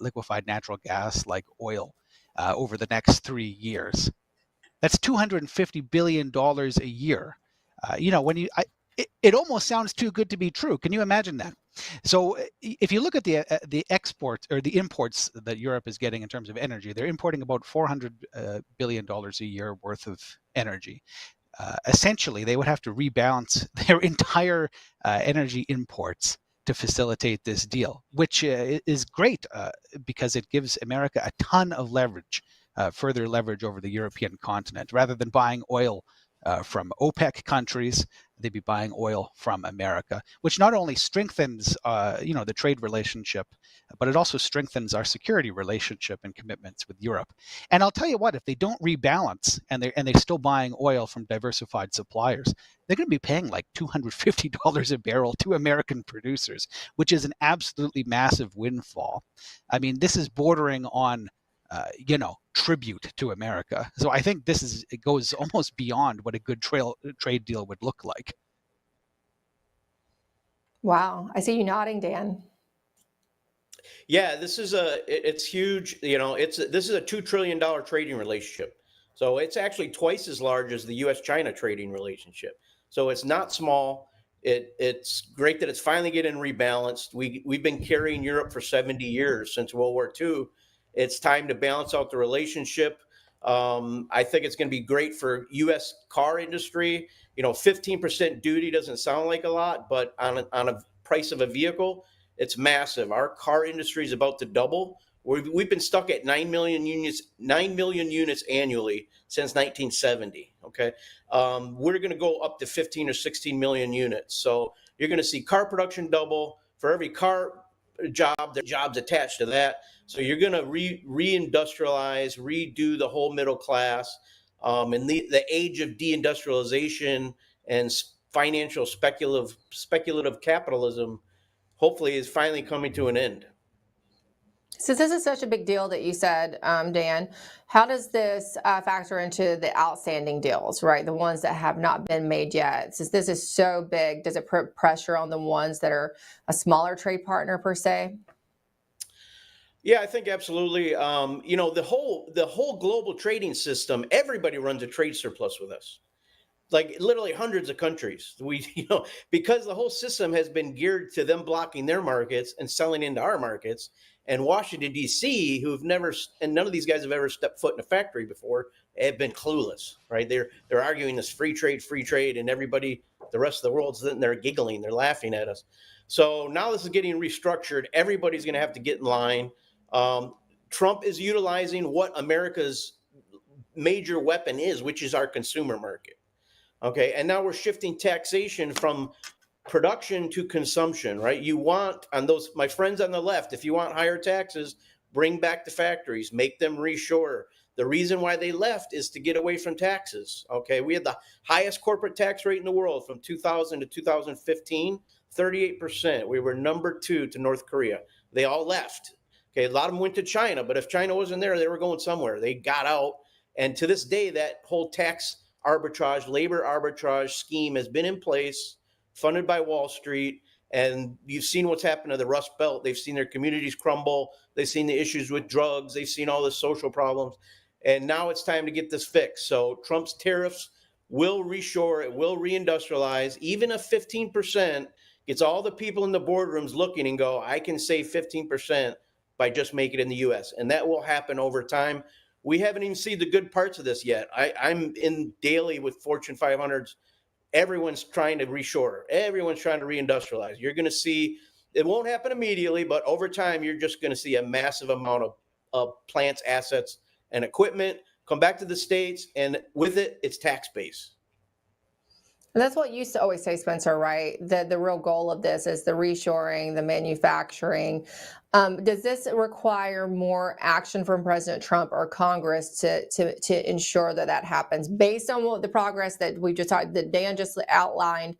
liquefied natural gas, like oil, over the next 3 years. That's $250 billion a year. It almost sounds too good to be true. Can you imagine that? So if you look at the exports or the imports that Europe is getting in terms of energy, they're importing about $400 billion a year worth of energy. essentially they would have to rebalance their entire energy imports to facilitate this deal, which is great because it gives America a ton of leverage, further leverage over the European continent. Rather than buying oil from OPEC countries, they'd be buying oil from America, which not only strengthens, the trade relationship, but it also strengthens our security relationship and commitments with Europe. And I'll tell you what, if they don't rebalance and they're still buying oil from diversified suppliers, they're going to be paying like $250 a barrel to American producers, which is an absolutely massive windfall. I mean, this is bordering on tribute to America. So I think it goes almost beyond what a good trade deal would look like. Wow. I see you nodding, Dan. Yeah, it's huge. This is a $2 trillion trading relationship. So it's actually twice as large as the U.S.-China trading relationship. So it's not small. It's great that it's finally getting rebalanced. We've been carrying Europe for 70 years since World War II. It's time to balance out the relationship. I think it's going to be great for U.S. car industry. 15% duty doesn't sound like a lot, but on a price of a vehicle, it's massive. Our car industry is about to double. We've been stuck at 9 million units annually since 1970. Okay, we're going to go up to 15 or 16 million units. So you're going to see car production double. For every car job, the jobs attached to that. So you're going to reindustrialize, redo the whole middle class, and the age of deindustrialization and financial speculative capitalism hopefully is finally coming to an end. Since this is such a big deal that you said, Dan, how does this factor into the outstanding deals, right? The ones that have not been made yet. Since this is so big, does it put pressure on the ones that are a smaller trade partner per se? Yeah, I think absolutely. The whole global trading system, everybody runs a trade surplus with us. Like literally hundreds of countries. Because the whole system has been geared to them blocking their markets and selling into our markets. And Washington, D.C., and none of these guys have ever stepped foot in a factory before, have been clueless, right? They're arguing this free trade, and everybody, the rest of the world's sitting there giggling, they're laughing at us. So now this is getting restructured. Everybody's going to have to get in line. Trump is utilizing what America's major weapon is, which is our consumer market. Okay, and now we're shifting taxation from production to consumption, right? You want, my friends on the left, if you want higher taxes, bring back the factories, make them reshore. The reason why they left is to get away from taxes. Okay, we had the highest corporate tax rate in the world from 2000 to 2015, 38%. We were number 2 to North Korea. They all left. Okay, a lot of them went to China, but if China wasn't there, they were going somewhere. They got out. And to this day, that whole tax arbitrage, labor arbitrage scheme has been in place, funded by Wall Street. And you've seen what's happened to the Rust Belt. They've seen their communities crumble. They've seen the issues with drugs. They've seen all the social problems. And now it's time to get this fixed. So Trump's tariffs will reshore, it will reindustrialize. Even if 15% gets all the people in the boardrooms looking and go, I can save 15% by just making it in the U.S. And that will happen over time. We haven't even seen the good parts of this yet. I'm in daily with Fortune 500s. Everyone's trying to reshore. Everyone's trying to reindustrialize. You're going to see, it won't happen immediately, but over time, you're just going to see a massive amount of plants, assets, and equipment come back to the States. And with it, it's tax base. And that's what you used to always say, Spencer, right? The real goal of this is the reshoring, the manufacturing. Does this require more action from President Trump or Congress to ensure that happens based on the progress that we just talked, that Dan just outlined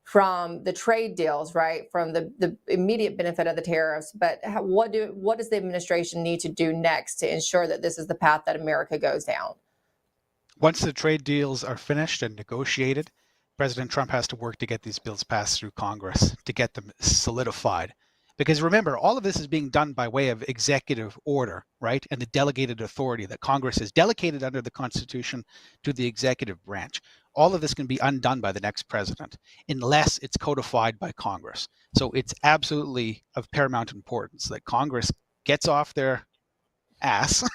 from the trade deals, right? From the immediate benefit of the tariffs, but what does the administration need to do next to ensure that this is the path that America goes down? Once the trade deals are finished and negotiated, President Trump has to work to get these bills passed through Congress, to get them solidified. Because remember, all of this is being done by way of executive order, right? And the delegated authority that Congress has delegated under the Constitution to the executive branch. All of this can be undone by the next president unless it's codified by Congress. So it's absolutely of paramount importance that Congress gets off their ass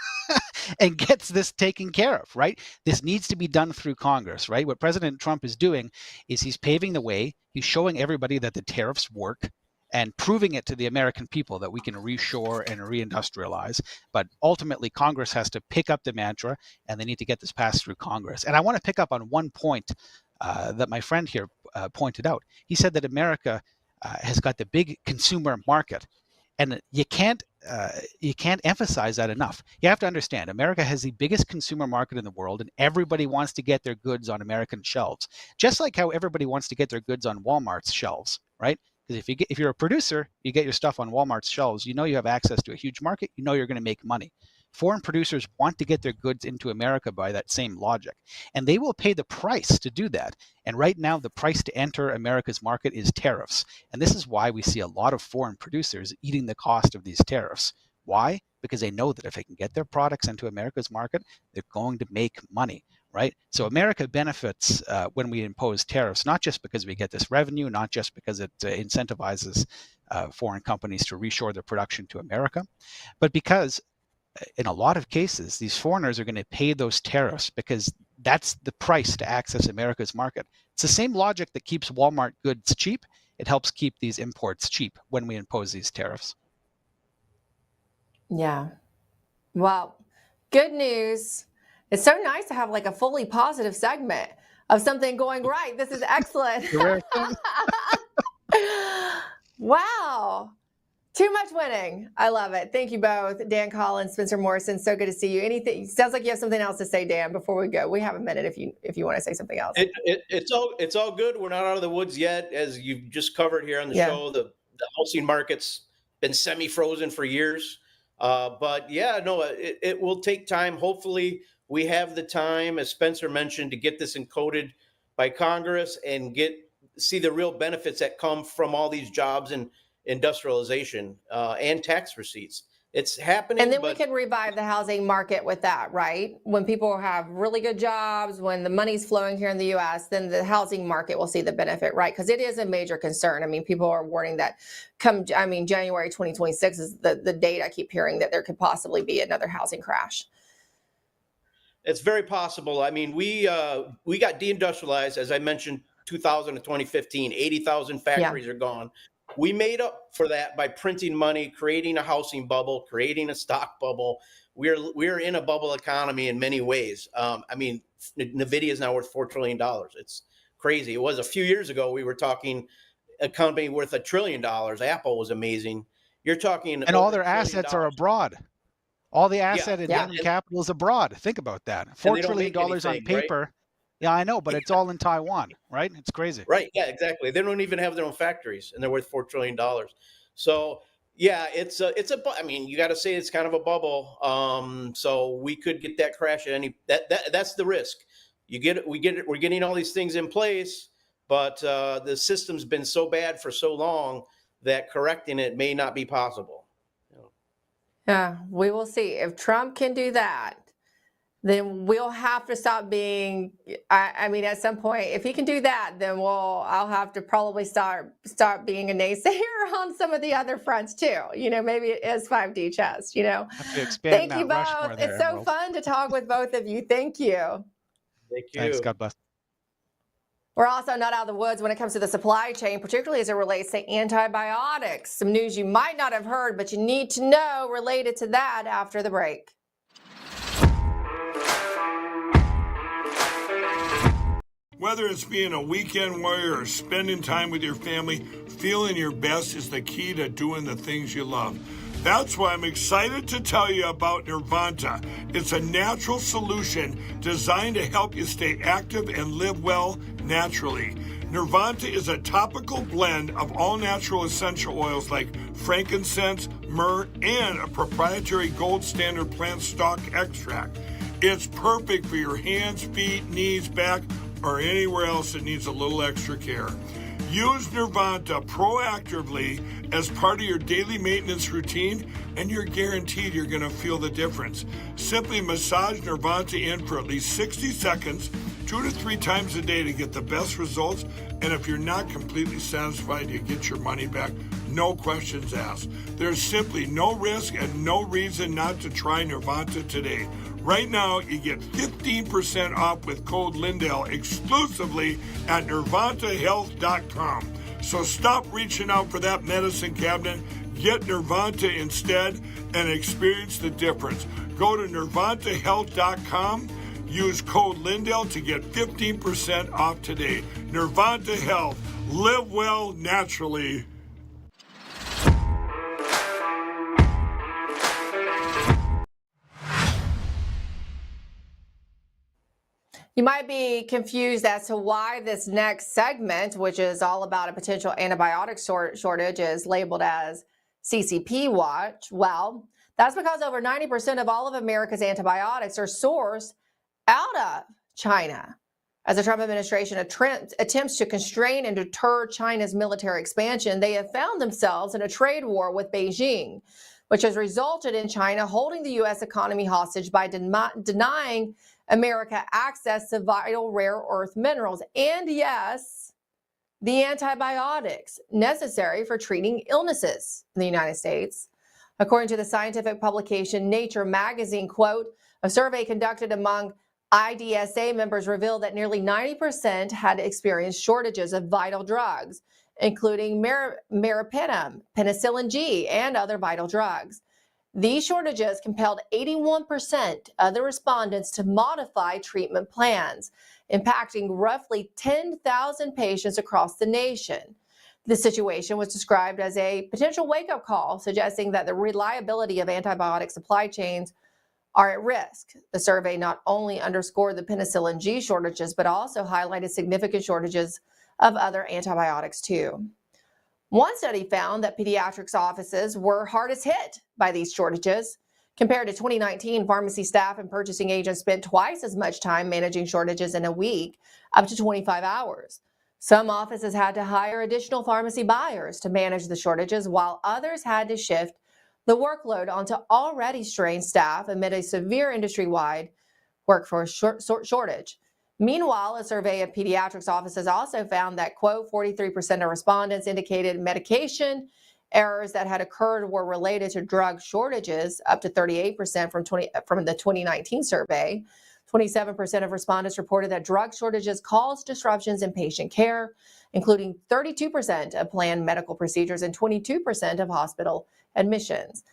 and gets this taken care of, right? This needs to be done through Congress, right? What President Trump is doing is he's paving the way. He's showing everybody that the tariffs work and proving it to the American people that we can reshore and reindustrialize. But ultimately, Congress has to pick up the mantra, and they need to get this passed through Congress. And I want to pick up on one point that my friend here pointed out. He said that America has got the big consumer market, and you can't emphasize that enough. You have to understand, America has the biggest consumer market in the world, and everybody wants to get their goods on American shelves, just like how everybody wants to get their goods on Walmart's shelves, right? Because if you're a producer, you get your stuff on Walmart's shelves, you know you have access to a huge market, you know you're going to make money. Foreign producers want to get their goods into America by that same logic, and they will pay the price to do that. And right now, the price to enter America's market is tariffs. And this is why we see a lot of foreign producers eating the cost of these tariffs. Why? Because they know that if they can get their products into America's market, they're going to make money. Right? So America benefits when we impose tariffs, not just because we get this revenue, not just because it incentivizes foreign companies to reshore their production to America, but because in a lot of cases, these foreigners are going to pay those tariffs because that's the price to access America's market. It's the same logic that keeps Walmart goods cheap. It helps keep these imports cheap when we impose these tariffs. Yeah. Well, good news. It's so nice to have like a fully positive segment of something going right. This is excellent. Wow. Too much winning. I love it. Thank you both. Dan Collins, Spencer Morrison. So good to see you. Anything? Sounds like you have something else to say, Dan, before we go. We have a minute if you want to say something else. It's all good. We're not out of the woods yet. As you've just covered here on the show, the housing market's been semi-frozen for years. But yeah, no, it will take time. Hopefully we have the time, as Spencer mentioned, to get this encoded by Congress and see the real benefits that come from all these jobs and industrialization and tax receipts. It's happening. And then we can revive the housing market with that, right? When people have really good jobs, when the money's flowing here in the U.S., then the housing market will see the benefit, right? Because it is a major concern. I mean, people are warning that January 2026 is the date I keep hearing that there could possibly be another housing crash. It's very possible. I mean, we got deindustrialized, as I mentioned, 2000 to 2015, 80,000 factories are gone. We made up for that by printing money, creating a housing bubble, creating a stock bubble. We're in a bubble economy in many ways. I mean, NVIDIA is now worth $4 trillion. It's crazy. It was a few years ago, we were talking a company worth $1 trillion. Apple was amazing. You're talking, and all their assets are abroad. All the asset and human capital is abroad. Think about that. $4 trillion on paper. Right? Yeah, I know, but it's all in Taiwan, right? It's crazy. Right. Yeah, exactly. They don't even have their own factories, and they're worth $4 trillion. So, yeah, I mean, you got to say it's kind of a bubble. So we could get that crash at that's the risk. We're getting all these things in place, but the system's been so bad for so long that correcting it may not be possible. Yeah, we will see. If Trump can do that, then we'll have to stop being, I mean, at some point, if he can do that, then I'll have to probably start being a naysayer on some of the other fronts too. You know, maybe it is 5D chess, you know. Thank you both. It's so fun to talk with both of you. Thank you. Thank you. Thanks. God bless. We're also not out of the woods when it comes to the supply chain, particularly as it relates to antibiotics. Some news you might not have heard, but you need to know related to that after the break. Whether it's being a weekend warrior or spending time with your family, feeling your best is the key to doing the things you love. That's why I'm excited to tell you about Nirvanta. It's a natural solution designed to help you stay active and live well naturally. Nirvanta is a topical blend of all natural essential oils like frankincense, myrrh, and a proprietary gold standard plant stock extract. It's perfect for your hands, feet, knees, back, or anywhere else that needs a little extra care. Use Nirvanta proactively as part of your daily maintenance routine, and you're guaranteed you're going to feel the difference. Simply massage Nirvanta in for at least 60 seconds, 2 to 3 times a day to get the best results. And if you're not completely satisfied, you get your money back. No questions asked. There's simply no risk and no reason not to try Nirvanta today. Right now, you get 15% off with code Lindell exclusively at NirvantaHealth.com. So stop reaching out for that medicine cabinet. Get Nirvanta instead and experience the difference. Go to NirvantaHealth.com. Use code Lindell to get 15% off today. Nirvanta Health. Live well naturally. You might be confused as to why this next segment, which is all about a potential antibiotic shortage, is labeled as CCP Watch. Well, that's because over 90% of all of America's antibiotics are sourced out of China. As the Trump administration attempts to constrain and deter China's military expansion, they have found themselves in a trade war with Beijing, which has resulted in China holding the U.S. economy hostage by denying America access to vital rare earth minerals and, yes, the antibiotics necessary for treating illnesses in the United States. According to the scientific publication Nature magazine, quote, a survey conducted among IDSA members revealed that nearly 90% had experienced shortages of vital drugs, including meropenem, penicillin G, and other vital drugs. These shortages compelled 81% of the respondents to modify treatment plans, impacting roughly 10,000 patients across the nation. The situation was described as a potential wake-up call, suggesting that the reliability of antibiotic supply chains are at risk. The survey not only underscored the penicillin G shortages, but also highlighted significant shortages of other antibiotics too. One study found that pediatrics offices were hardest hit by these shortages. Compared to 2019, pharmacy staff and purchasing agents spent twice as much time managing shortages in a week, up to 25 hours. Some offices had to hire additional pharmacy buyers to manage the shortages, while others had to shift the workload onto already strained staff amid a severe industry-wide workforce shortage. Meanwhile, a survey of pediatrics offices also found that, quote, 43% of respondents indicated medication errors that had occurred were related to drug shortages, up to 38% from the 2019 survey. 27% of respondents reported that drug shortages caused disruptions in patient care, including 32% of planned medical procedures and 22% of hospital admissions.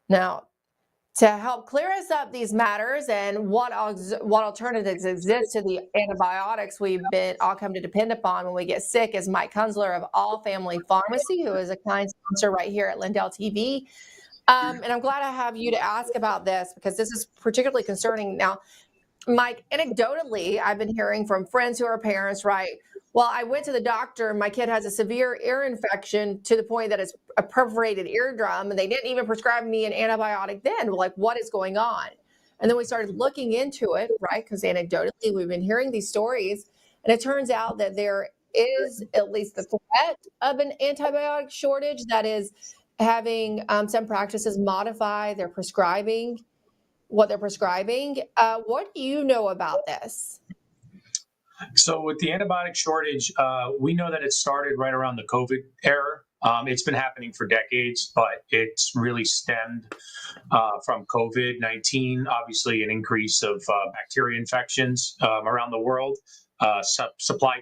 Now, to help clear us up these matters and what alternatives exist to the antibiotics we've all come to depend upon when we get sick is Mike Kunzler of All Family Pharmacy, who is a kind sponsor right here at LindellTV. And I'm glad I have you to ask about this because this is particularly concerning. Now, Mike, anecdotally, I've been hearing from friends who are parents, right? Well, I went to the doctor and my kid has a severe ear infection to the point that it's a perforated eardrum, and they didn't even prescribe me an antibiotic then. We're like, what is going on? And then we started looking into it, right? Because anecdotally, we've been hearing these stories, and it turns out that there is at least the threat of an antibiotic shortage that is having some practices modify their prescribing, what they're prescribing. What do you know about this? So with the antibiotic shortage, we know that it started right around the COVID era. It's been happening for decades, but it's really stemmed from COVID-19, obviously an increase of bacteria infections around the world, supply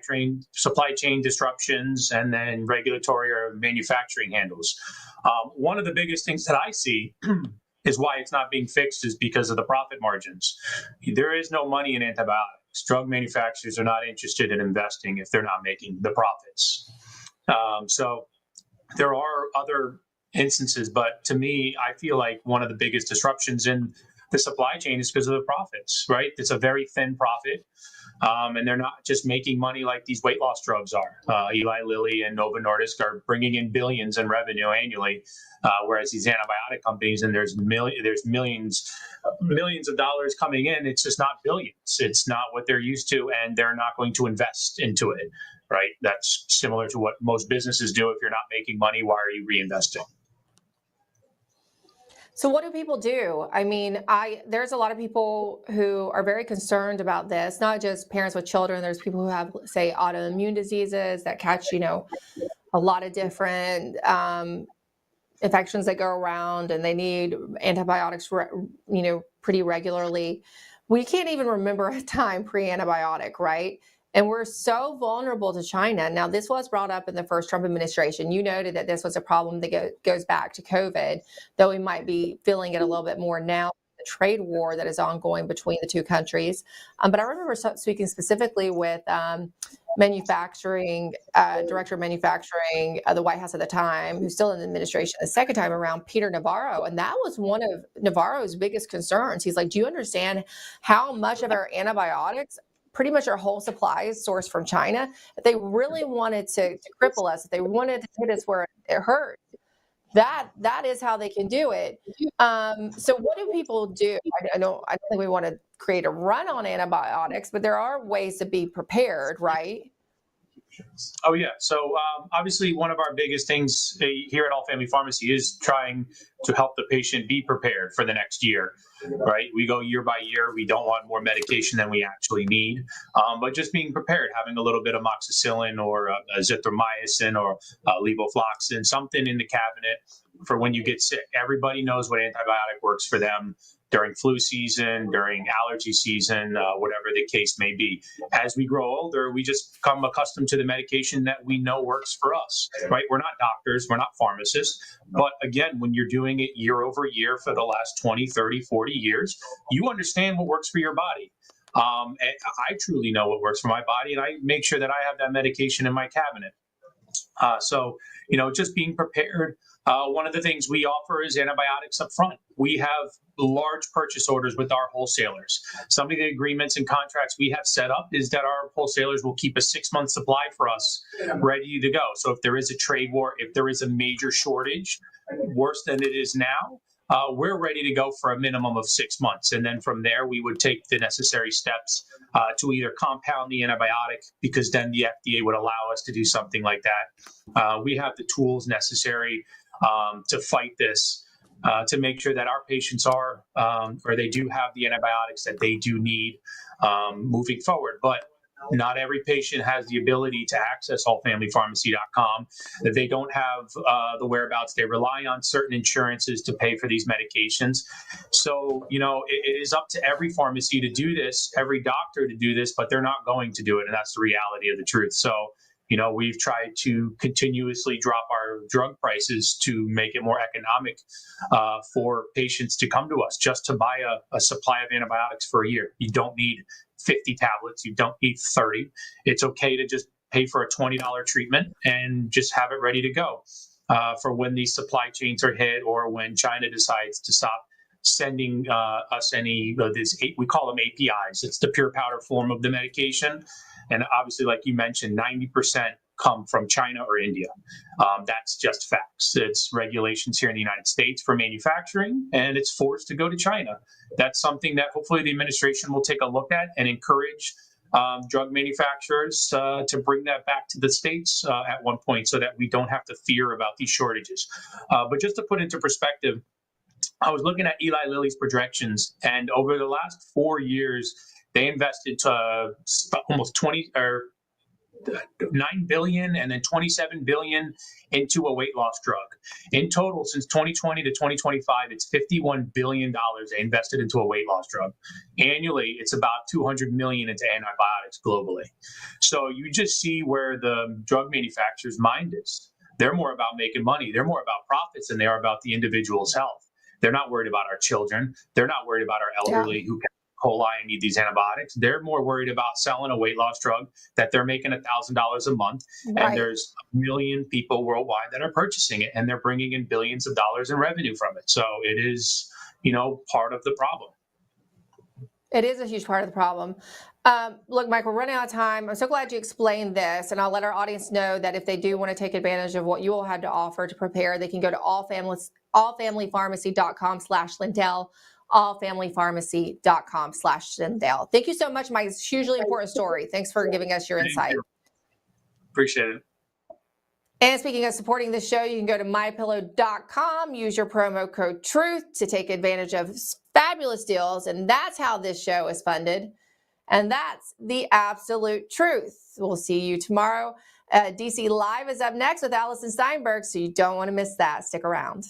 chain disruptions, and then regulatory or manufacturing handles. One of the biggest things that I see is why it's not being fixed is because of the profit margins. There is no money in antibiotics. Drug manufacturers are not interested in investing if they're not making the profits. So there are other instances, but to me, I feel like one of the biggest disruptions in the supply chain is because of the profits, right? It's a very thin profit. And they're not just making money like these weight loss drugs are. Eli Lilly and Novo Nordisk are bringing in billions in revenue annually, whereas these antibiotic companies, and there's millions of dollars coming in. It's just not billions. It's not what they're used to, and they're not going to invest into it, right? That's similar to what most businesses do. If you're not making money, why are you reinvesting? So what do people do? I mean, there's a lot of people who are very concerned about this, not just parents with children. There's people who have, say, autoimmune diseases that catch, a lot of different infections that go around, and they need antibiotics, pretty regularly. We can't even remember a time pre-antibiotic, right? And we're so vulnerable to China. Now, this was brought up in the first Trump administration. You noted that this was a problem that goes back to COVID, though we might be feeling it a little bit more now, the trade war that is ongoing between the two countries. But I remember speaking specifically with manufacturing, director of manufacturing, the White House at the time, who's still in the administration the second time around, Peter Navarro. And that was one of Navarro's biggest concerns. He's like, do you understand how much of our antibiotics, pretty much our whole supply, is sourced from China? If they really wanted to cripple us, if they wanted to hit us where it hurt, that is how they can do it. So what do people do? I don't think we want to create a run on antibiotics, but there are ways to be prepared, right? Oh, yeah. So obviously, one of our biggest things here at All Family Pharmacy is trying to help the patient be prepared for the next year, right? We go year by year. We don't want more medication than we actually need, but just being prepared, having a little bit of amoxicillin or azithromycin or levofloxacin, something in the cabinet for when you get sick. Everybody knows what antibiotic works for them during flu season, during allergy season, whatever the case may be. As we grow older, we just become accustomed to the medication that we know works for us, right? We're not doctors, we're not pharmacists. But again, when you're doing it year over year for the last 20, 30, 40 years, you understand what works for your body. And I truly know what works for my body, and I make sure that I have that medication in my cabinet. So, just being prepared. One of the things we offer is antibiotics up front. We have large purchase orders with our wholesalers. Some of the agreements and contracts we have set up is that our wholesalers will keep a 6-month supply for us ready to go. So if there is a trade war, if there is a major shortage, worse than it is now, we're ready to go for a minimum of 6 months. And then from there, we would take the necessary steps to either compound the antibiotic, because then the FDA would allow us to do something like that. We have the tools necessary to fight this, to make sure that our patients are, or they do have the antibiotics that they do need moving forward. But not every patient has the ability to access allfamilypharmacy.com, that they don't have the whereabouts. They rely on certain insurances to pay for these medications. So, it is up to every pharmacy to do this, every doctor to do this, but they're not going to do it. And that's the reality of the truth. So, we've tried to continuously drop our drug prices to make it more economic for patients to come to us just to buy a supply of antibiotics for a year. You don't need 50 tablets. You don't need 30. It's okay to just pay for a $20 treatment and just have it ready to go for when these supply chains are hit, or when China decides to stop sending us any of these, we call them APIs. It's the pure powder form of the medication. And obviously, like you mentioned, 90% come from China or India. That's just facts. It's regulations here in the United States for manufacturing, and it's forced to go to China. That's something that hopefully the administration will take a look at and encourage drug manufacturers to bring that back to the States at one point, so that we don't have to fear about these shortages. But just to put into perspective, I was looking at Eli Lilly's projections, and over the last 4 years, they invested almost 9 billion and then 27 billion into a weight loss drug. In total, since 2020 to 2025, it's $51 billion they invested into a weight loss drug. Annually, it's about 200 million into antibiotics globally. So you just see where the drug manufacturer's mind is. They're more about making money. They're more about profits than they are about the individual's health. They're not worried about our children. They're not worried about our elderly who coli and need these antibiotics. They're more worried about selling a weight loss drug that they're making $1,000 a month. Right. And there's 1 million people worldwide that are purchasing it, and they're bringing in billions of dollars in revenue from it. So it is, part of the problem. It is a huge part of the problem. Look, Mike, we're running out of time. I'm so glad you explained this, and I'll let our audience know that if they do want to take advantage of what you all have to offer to prepare, they can go to allfamilypharmacy.com/Lindell, allfamilypharmacy.com/Lindell. Thank you so much, Mike. It's a hugely important story. Thanks for giving us your insight. Appreciate it. And speaking of supporting the show, you can go to mypillow.com, use your promo code TRUTH to take advantage of fabulous deals. And that's how this show is funded. And that's the absolute truth. We'll see you tomorrow DC Live is up next with Allison Steinberg, so you don't want to miss that. Stick around.